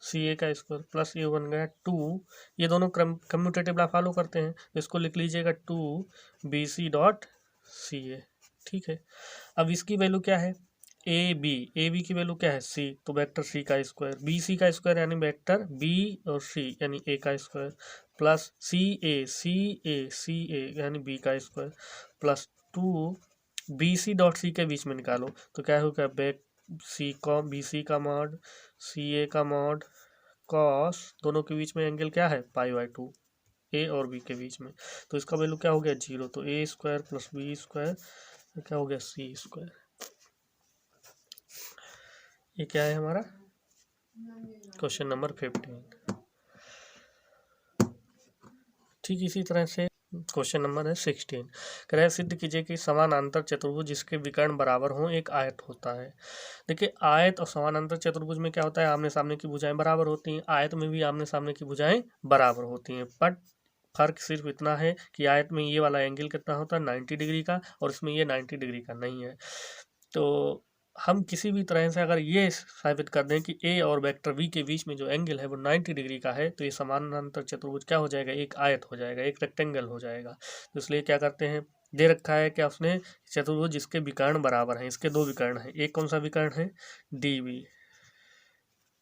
सी ए का square plus ये बन गया 2, ये दोनों कम्यूटेटिव लॉ फॉलो करते हैं, इसको लिख लीजिएगा 2 BC डॉट सी ए। ठीक है, अब इसकी वैल्यू क्या है, ए बी की वैल्यू क्या है सी, तो वेक्टर सी का स्क्वायर, बी सी का स्क्वायर यानी वेक्टर बी और सी यानी ए का स्क्वायर, प्लस सी ए यानी बी का square, plus 2 BC dot C के बीच में निकालो तो क्या होगा, वेक सी का बी सी का मॉड सी ए का मॉड कॉस, दोनों के बीच में एंगल क्या है π/2, ए और बी के बीच में, तो इसका वैल्यू क्या हो गया 0, तो A square plus B square क्या हो गया सी स्क्वायर। ये क्या है हमारा क्वेश्चन नंबर 15। ठीक इसी तरह से क्वेश्चन नंबर है 16, कह रहे सिद्ध कीजिए कि समानांतर चतुर्भुज जिसके विकर्ण बराबर हों एक आयत होता है। देखिए आयत और समानांतर चतुर्भुज में क्या होता है, आमने सामने की भुजाएं बराबर होती हैं, आयत में भी आमने सामने की भुजाएं बराबर होती हैं, बट फर्क सिर्फ इतना है कि आयत में ये वाला एंगल कितना होता है 90 डिग्री का और इसमें ये 90 डिग्री का नहीं है। तो हम किसी भी तरह से अगर ये साबित कर दें कि ए और वेक्टर वी के बीच में जो एंगल है वो 90 डिग्री का है, तो ये समानांतर चतुर्भुज क्या हो जाएगा, एक आयत हो जाएगा, एक रेक्टेंगल हो जाएगा। तो इसलिए क्या करते हैं, दे रखा है क्या उसने, चतुर्भुज जिसके विकर्ण बराबर हैं, इसके दो विकर्ण हैं, एक कौन सा विकर्ण है डी बी,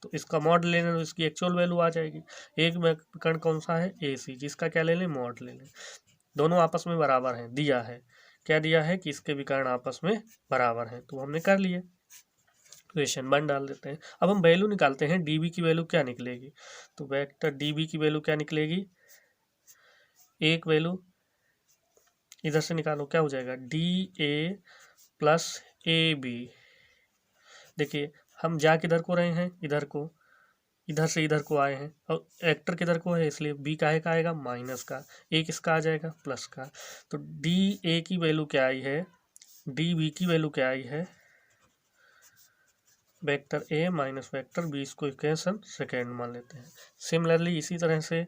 तो इसका मॉड ले लें तो इसकी एक्चुअल वैल्यू आ जाएगी। एक विकर्ण कौन सा है ए सी, जिसका क्या ले लें मॉड ले लें, दोनों आपस में बराबर हैं, दिया है क्या दिया है कि इसके विकर्ण आपस में बराबर हैं, तो हमने कर लिए, इक्वेशन 1 डाल देते हैं। अब हम वैल्यू निकालते हैं, डी बी की वैल्यू क्या निकलेगी, तो वेक्टर डी बी की वैल्यू क्या निकलेगी, एक वैल्यू इधर से निकालो क्या हो जाएगा D A plus A B. देखिए हम जा किधर को रहे हैं, इधर को, इधर से इधर को आए हैं और वेक्टर किधर को है, इसलिए बी काहे का आएगा माइनस का, ए किसका आ जाएगा प्लस का, तो डी ए की वैल्यू क्या आई है, डी बी की वैल्यू क्या आई है vector A minus vector B, इसको इक्वेशन सेकेंड मान लेते हैं। सिमिलरली इसी तरह से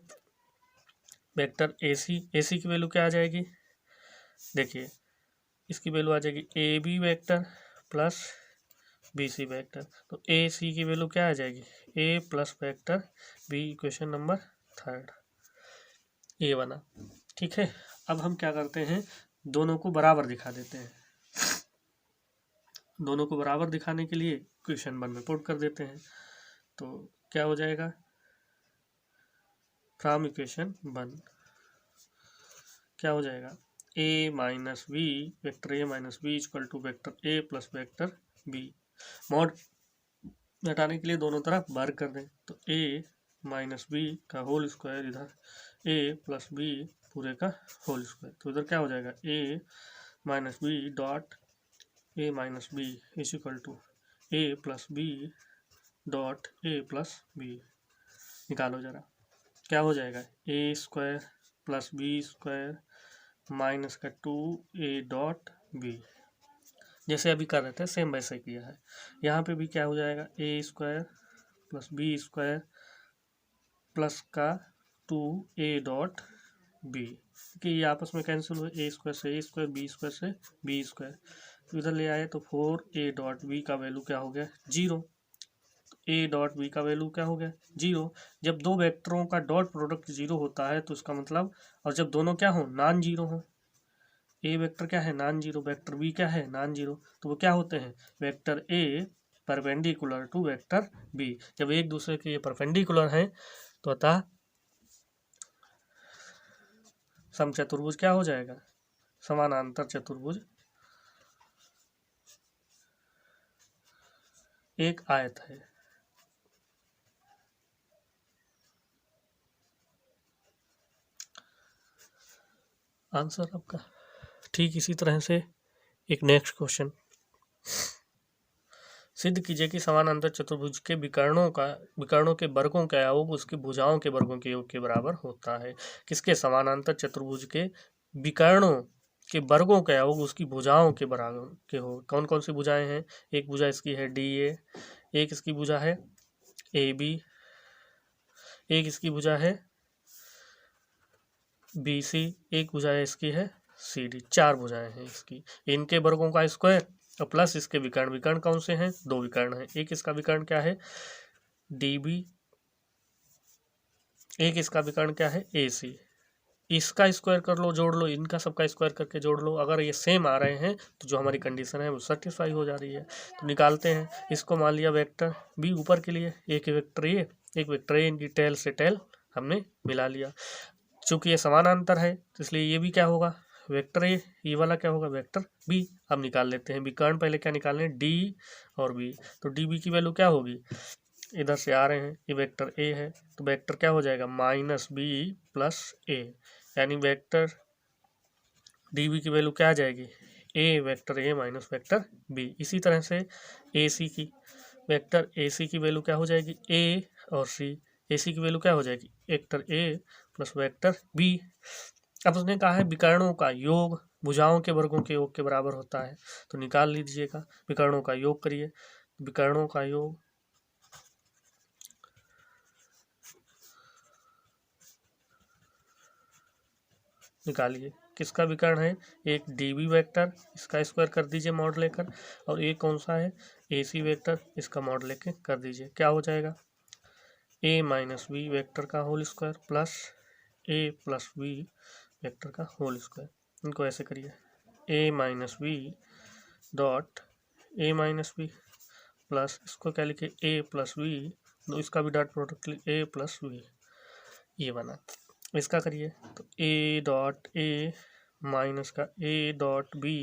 वेक्टर ए सी की वैल्यू क्या आ जाएगी, देखिए इसकी वैल्यू आ जाएगी A B vector plus B C vector, तो ए सी की वैल्यू क्या आ जाएगी A plus vector B, equation number 3 ये बना। ठीक है, अब हम क्या करते हैं, दोनों को बराबर दिखा देते हैं, दोनों को बराबर दिखाने के लिए इक्वेशन 1 में पुट कर देते हैं, तो क्या हो जाएगा फ्रॉम इक्वेशन 1 क्या हो जाएगा A minus B, vector A minus B equal to vector A plus vector B, mod हटाने के लिए दोनों तरफ वर्ग कर दें, तो ए माइनस बी का होल स्क्वायर इधर ए प्लस बी पूरे का होल स्क्वायर, तो इधर क्या हो जाएगा A minus B dot A minus B is equal to A plus B dot A plus B, निकालो जरा क्या हो जाएगा A square plus B square minus का 2a डॉट बी, जैसे अभी कर रहे थे सेम वैसे किया है, यहाँ पे भी क्या हो जाएगा A square plus B square plus का 2a डॉट बी, कि ये आपस में कैंसिल हुए, ए स्क्वायर से ए स्क्वायर बी स्क्वायर से बी स्क्वायर, तो इधर ले आए तो 4a डॉट बी का वैल्यू क्या हो गया 0, ए डॉट बी का वैल्यू क्या हो गया 0। जब दो वेक्टरों का डॉट प्रोडक्ट 0 होता है तो इसका मतलब, और जब दोनों क्या हो नॉन जीरो हो, ए वेक्टर क्या है नॉन जीरो, वेक्टर बी क्या है नॉन जीरो, तो वो क्या होते हैं vector A perpendicular to vector B, जब एक दूसरे के ये परपेंडिकुलर हैं तो अतः समचतुर्भुज क्या हो जाएगा समानांतर चतुर्भुज एक आयत है। आंसर आपका। ठीक इसी तरह से एक नेक्स्ट क्वेश्चन, सिद्ध कीजिए कि समानांतर चतुर्भुज के विकर्णों के वर्गों का योग उसकी भुजाओं के वर्गों के योग के बराबर होता है। किसके समानांतर चतुर्भुज के विकर्णों के वर्गों का योग उसकी भुजाओं के बराबर के हो, कौन कौन सी भुजाएं हैं, एक भुजा इसकी है डी ए, एक इसकी भुजा है ए बी, एक इसकी भुजा है बी सी, एक भुजा है इसकी है सी डी, 4 भुजाएं हैं इसकी, इनके वर्गों का स्क्वायर और प्लस इसके विकर्ण कौन से हैं दो विकर्ण हैं, एक इसका विकर्ण क्या है डी बी एक इसका विकर्ण क्या है AC, इसका स्क्वायर कर लो, जोड़ लो, इनका सबका स्क्वायर करके जोड़ लो, अगर ये सेम आ रहे हैं तो जो हमारी कंडीशन है वो सेटिस्फाई हो जा रही है। तो निकालते हैं इसको, मान लिया वेक्टर बी ऊपर के लिए, एक वेक्टर ये, एक वेक्टर ए, इनकी टेल से टेल हमने मिला लिया। चूंकि ये समानांतर है तो इसलिए ये भी क्या होगा, वेक्टर ए, ये वाला क्या होगा, वेक्टर बी। अब निकाल लेते हैं विकर्ण, पहले क्या निकालने हैं, डी और बी। तो डी बी की वैल्यू क्या होगी, इधर से आ रहे हैं, ये वेक्टर ए है तो वेक्टर क्या हो जाएगा, माइनस बी प्लस ए, यानी वेक्टर डी बी की वैल्यू क्या आ जाएगी, A vector A minus vector B. इसी तरह से ए सी की, वेक्टर ए सी की वैल्यू क्या हो जाएगी, ए और सी, ए सी की वैल्यू क्या हो जाएगी, vector A plus vector B. अब उसने कहा है विकर्णों का योग भुजाओं के वर्गों के योग के बराबर होता है, तो निकाल लीजिएगा, विकर्णों का योग करिए, विकर्णों का योग निकालिए। किसका विकर्ण है, एक डी बी वेक्टर, इसका स्क्वायर कर दीजिए मॉड लेकर, और एक कौन सा है, ए सी वेक्टर, इसका मॉड लेके कर दीजिए। क्या हो जाएगा, ए माइनस बी वेक्टर का whole square plus A plus B vector का होल स्क्वायर। इनको ऐसे करिए, A minus B dot A minus B plus, इसको क्या लिखे, ए प्लस बी, तो इसका भी dot product A plus B, ये बना। इसका करिए तो ए डॉट ए माइनस का ए डॉट बी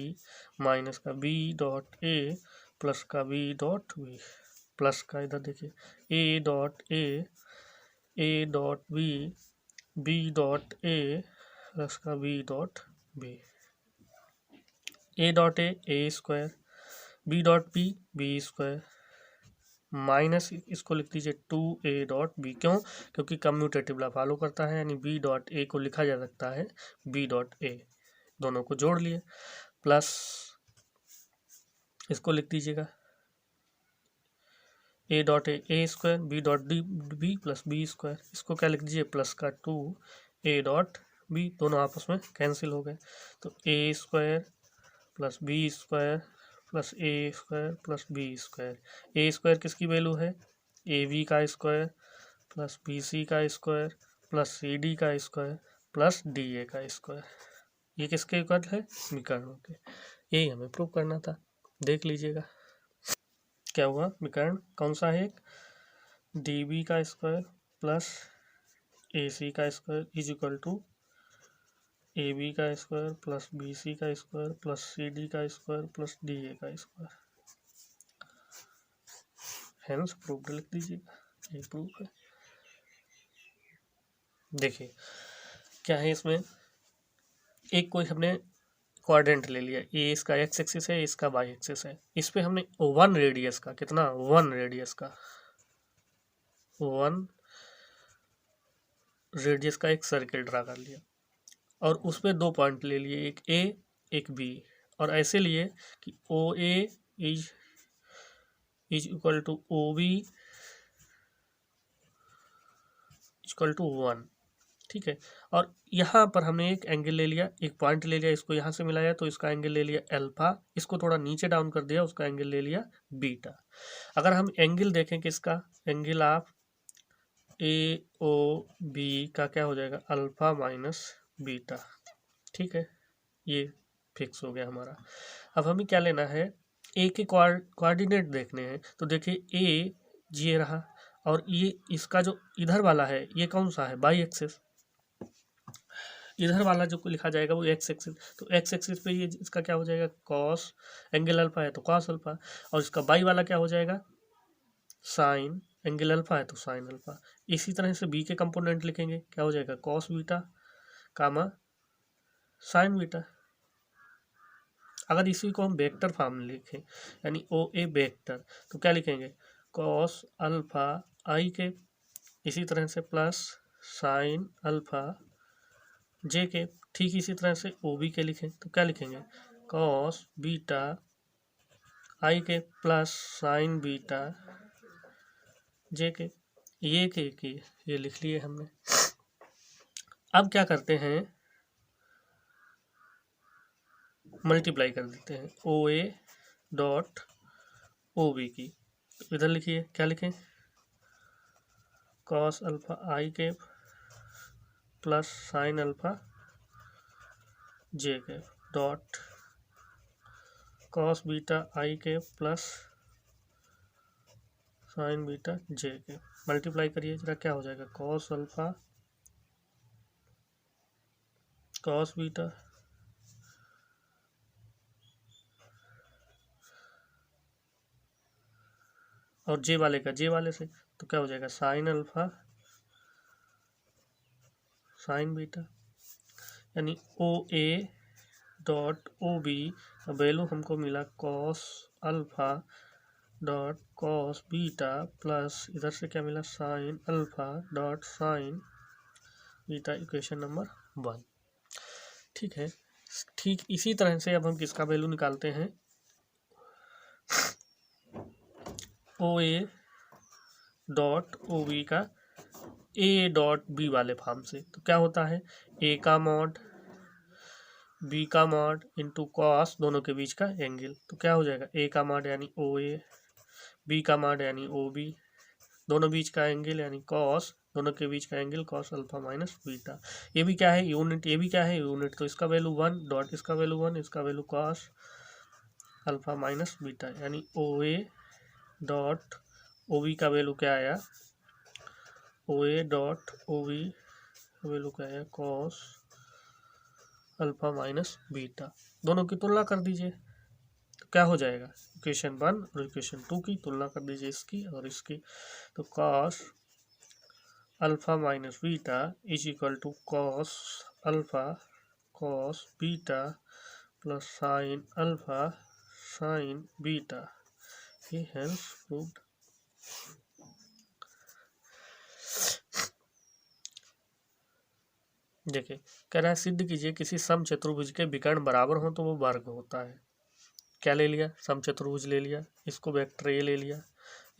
माइनस का बी डॉट ए प्लस का बी डॉट बी, प्लस का इधर देखिए A dot A dot B dot A plus का B dot B, A dot A square, B dot B square, minus इसको लिख दीजिए 2a dot B, क्यों, क्योंकि कम्यूटेटिव लॉ फॉलो करता है, यानी b डॉट ए को लिखा जा सकता है b डॉट ए, दोनों को जोड़ लिए, प्लस इसको लिख दीजिएगा a dot A square, b dot D B plus B square, इसको क्या लिख दीजिए, प्लस का 2a डॉट बी, दोनों आपस में कैंसिल हो गए, तो a square plus B square plus A square plus B square, A square किसकी वैल्यू है, ए बी का स्क्वायर प्लस बी सी का स्क्वायर प्लस सी डी का स्क्वायर प्लस डी ए का स्क्वायर, ये किसके इक्वल है, विकर्णों के। यही हमें प्रूव करना था, देख लीजिएगा क्या हुआ, विकर्ण कौन सा है, एक डी बी का स्क्वायर प्लस ए सी का square is equal to A B का स्क्वायर प्लस बी सी का स्क्वायर प्लस सी डी का स्क्वायर प्लस डी ए का स्क्वायर, हेंस प्रूव्ड लिख दीजिएगा, ये प्रूफ है। देखिए क्या है इसमें, एक कोई हमने क्वाड्रेंट ले लिया, ये इसका एक्स एक्सिस है, इसका वाई एक्सिस है, इस पे हमने 1 रेडियस का, कितना 1 रेडियस का, 1 रेडियस का एक सर्किल ड्रा कर लिया, और उस पर 2 पॉइंट ले लिए, एक ए एक बी, और ऐसे लिए कि O A is equal to O B equal to 1, ठीक है। और यहाँ पर हमने एक एंगल ले लिया, एक पॉइंट ले लिया, इसको यहाँ से मिलाया तो इसका एंगल ले लिया अल्फा, इसको थोड़ा नीचे डाउन कर दिया, उसका एंगल ले लिया बीटा। अगर हम एंगल देखें किसका, angle of A O B का क्या हो जाएगा, अल्फा माइनस बीटा, ठीक है, ये फिक्स हो गया हमारा। अब हमें क्या लेना है, ए के कोऑर्डिनेट देखने हैं, तो देखिए ए ये रहा, और ये इसका जो इधर वाला है ये कौन सा है, बाई एक्सिस, इधर वाला जो लिखा जाएगा वो एक्स एक्सिस, तो एक्स एक्सिस पे ये इसका क्या हो जाएगा, कॉस, एंगल अल्फा है तो कॉस अल्फा, और इसका बाई वाला क्या हो जाएगा, साइन, एंगल अल्फा है तो साइन अल्फा। इसी तरह से बी के कंपोनेंट लिखेंगे, क्या हो जाएगा, कॉस बीटा कामा साइन बीटा। अगर इसी को हम वेक्टर फॉर्म में लिखें, यानी ओ ए वेक्टर, तो क्या लिखेंगे, कॉस अल्फा आई के, इसी तरह से प्लस साइन अल्फा जे के, ठीक इसी तरह से ओ बी के लिखें तो क्या लिखेंगे, कॉस बीटा आई के प्लस साइन बीटा जे के, ये के ये लिख लिए हमने। अब क्या करते हैं, मल्टीप्लाई कर देते हैं ओ ए डॉट ओ बी की, तो इधर लिखिए क्या लिखें, कॉस अल्फा आई के प्लस साइन अल्फा जे के डॉट कॉस बीटा आई के प्लस साइन बीटा जे के मल्टीप्लाई करिए जरा, क्या हो जाएगा कॉस अल्फा कॉस बीटा और जे वाले का जे वाले से, तो क्या हो जाएगा साइन अल्फा साइन बीटा, यानी O A dot O B value हमको मिला cos alpha dot cos beta plus इधर से क्या मिला sine alpha dot sine beta, equation number 1। ठीक है, ठीक इसी तरह से अब हम किसका वैल्यू निकालते हैं, ओ ए डॉट ओ बी का ए डॉट बी वाले फॉर्म से। तो क्या होता है ए का मॉड बी का मॉड इंटू कॉस दोनों के बीच का एंगल, तो क्या हो जाएगा ए का मॉड यानी ओ ए, बी का मॉड यानी ओ बी, दोनों बीच का एंगल यानी कॉस दोनों के बीच का angle cos alpha minus beta. ये भी क्या है यूनिट, ये भी क्या है यूनिट, तो इसका वैल्यू 1 डॉट इसका वैल्यू 1, इसका value cos alpha minus beta, यानी O A dot O B का वैल्यू क्या आया, O A dot O B value क्या आया कॉस अल्फा माइनस बीटा। दोनों की तुलना कर दीजिए, तो क्या हो जाएगा इक्वेशन 1 और इक्वेशन 2 की तुलना कर दीजिए, इसकी और इसकी, तो cos alpha minus beta is equal to cos alpha cos beta plus sine alpha sine beta. ये हेल्स प्रूव्ड। देखिए कह रहा है सिद्ध कीजिए किसी समचतुर्भुज के विकर्ण बराबर हो तो वो वर्ग होता है। क्या ले लिया, समचतुर्भुज ले लिया, इसको वेक्टर ए ले लिया,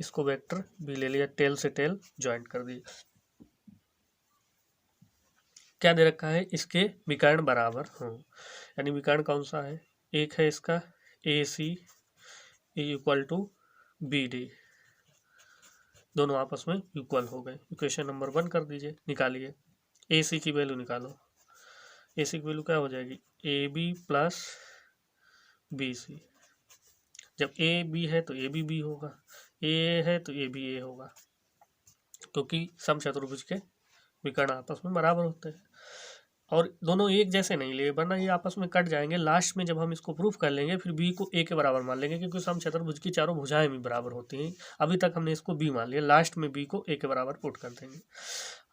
इसको वेक्टर बी ले लिया, टेल से टेल ज्वाइंट कर दिया। क्या दे रखा है इसके विकर्ण बराबर हो, यानी विकर्ण कौन सा है, एक है इसका A C is equal to B D, दोनों आपस में इक्वल हो गए। इक्वेशन नंबर 1 कर दीजिए, निकालिए ए सी की वैल्यू निकालो, ए सी की वैल्यू क्या हो जाएगी A B plus B C, जब ए बी है तो ए बी बी होगा, ए है तो ए बी ए होगा, क्योंकि समचतुर्भुज के विकर्ण आपस में बराबर होते हैं और दोनों एक जैसे नहीं ले, वरना ये आपस में कट जाएंगे। लास्ट में जब हम इसको प्रूफ कर लेंगे फिर बी को ए के बराबर मान लेंगे, क्योंकि समचतुर्भुज की चारों भुजाएं भी बराबर होती हैं। अभी तक हमने इसको बी मान लिया, लास्ट में बी को ए के बराबर पुट कर देंगे।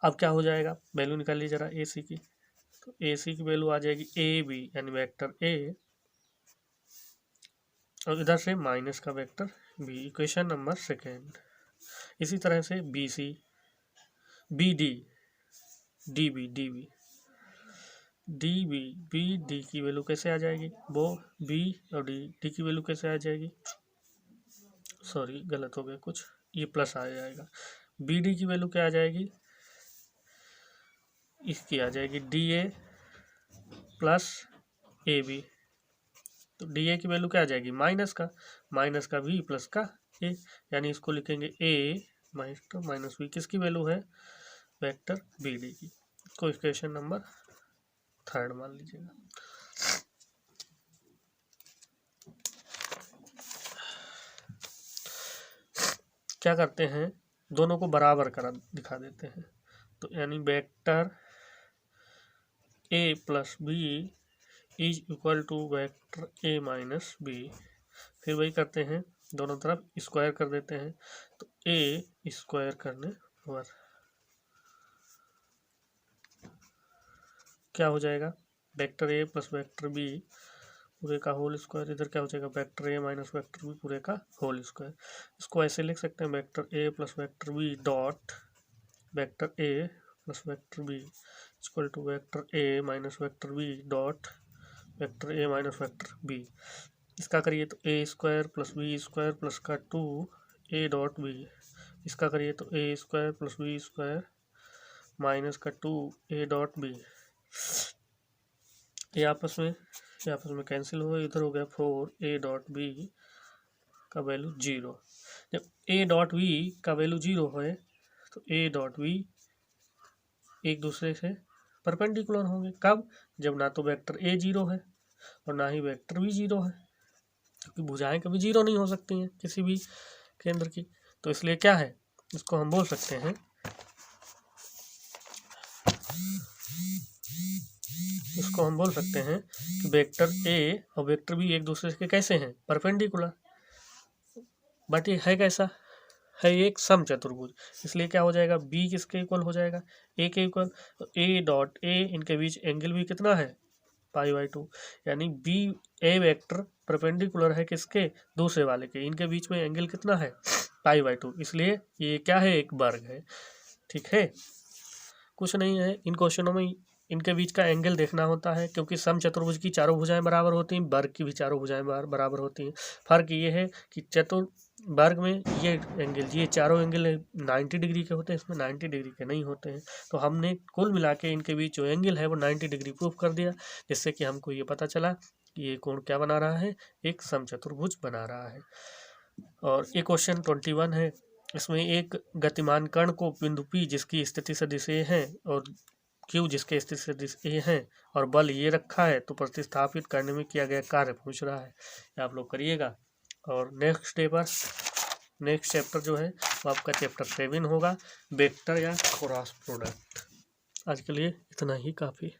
अब क्या हो जाएगा, वैल्यू निकाल लीजिए जरा ए सी की, तो ए सी की वैल्यू आ जाएगी ए बी यानी वेक्टर ए और इधर से माइनस का वेक्टर बी, इक्वेशन नंबर 2। इसी तरह से B C B D D B D B D B B D की वैल्यू कैसे आ जाएगी, वो बी और डी डी की वैल्यू कैसे आ जाएगी, सॉरी गलत हो गया कुछ, ये प्लस आ जाएगा, बी डी की वैल्यू क्या आ जाएगी, इसकी आ जाएगी D A plus A B, तो डी ए की वैल्यू क्या आ जाएगी माइनस का बी प्लस का ए, यानी इसको लिखेंगे ए माइनस बी, किसकी वैल्यू है वेक्टर बी डी की, इसको इक्वेशन नंबर 3 मान लीजिएगा। क्या करते हैं दोनों को बराबर करा दिखा देते हैं, तो यानी vector A plus B is equal to vector A minus B, फिर वही करते हैं दोनों तरफ स्क्वायर कर देते हैं, तो ए स्क्वायर करने पर क्या हो जाएगा vector A plus vector B पूरे का होल स्क्वायर, इधर क्या हो जाएगा vector A minus vector B पूरे का होल स्क्वायर। इसको ऐसे लिख सकते हैं vector A plus vector B dot vector A plus vector B equal to vector A minus vector B dot vector A minus vector B. इसका करिए तो A square plus B square plus का 2 A dot B, इसका करिए तो A square plus B square minus का 2 A dot B, ये आपस में कैंसिल हो, इधर हो गया 4 ए डॉट बी का वैल्यू 0। जब ए डॉट बी का वैल्यू 0 है तो ए डॉट बी एक दूसरे से परपेंडिकुलर होंगे। कब? जब ना तो वेक्टर ए जीरो है और ना ही वेक्टर बी जीरो है, क्योंकि भुजाएं कभी जीरो नहीं हो सकती हैं किसी भी केंद्र की। तो इसलिए क्या है, इसको हम बोल सकते हैं, इसको हम बोल सकते हैं कि वेक्टर ए और वेक्टर बी एक दूसरे के कैसे हैं, परपेंडिकुलर। बट ये है कैसा, है एक सम चतुर्भुज, इसलिए क्या हो जाएगा, बी किसके इक्वल हो जाएगा, ए के इक्वल। तो ए डॉट ए, इनके बीच एंगल भी कितना है, π/2, यानी बी ए वेक्टर परपेंडिकुलर है किसके, दूसरे वाले के, इनके बीच में एंगल कितना है, π/2, इसलिए ये क्या है, एक वर्ग है। ठीक है, कुछ नहीं है। इन क्वेश्चनों में इनके बीच का एंगल देखना होता है, क्योंकि सम चतुर्भुज की चारों भुजाएं बराबर होती हैं, वर्ग की भी चारों भुजाएं बराबर होती हैं। फर्क ये है कि वर्ग में ये एंगल, ये चारों एंगल 90 डिग्री के होते हैं, इसमें 90 डिग्री के नहीं होते हैं। तो हमने कुल मिला के इनके बीच जो एंगल है वो 90 डिग्री प्रूफ कर दिया, जिससे कि हमको ये पता चला कि ये कोण क्या बना रहा है, एक सम चतुर्भुज बना रहा है। और ये क्वेश्चन 21 है, इसमें एक गतिमान कण को बिंदु P जिसकी स्थिति सदिश ए है और Q जिसके स्थिति सदिश ए है और बल ये रखा है, तो प्रतिस्थापित करने में किया गया कार्य पूछ रहा है, ये आप लोग करिएगा। और नेक्स्ट चैप्टर जो है वो आपका चैप्टर 7 होगा, वेक्टर या क्रॉस प्रोडक्ट। आज के लिए इतना ही काफ़ी।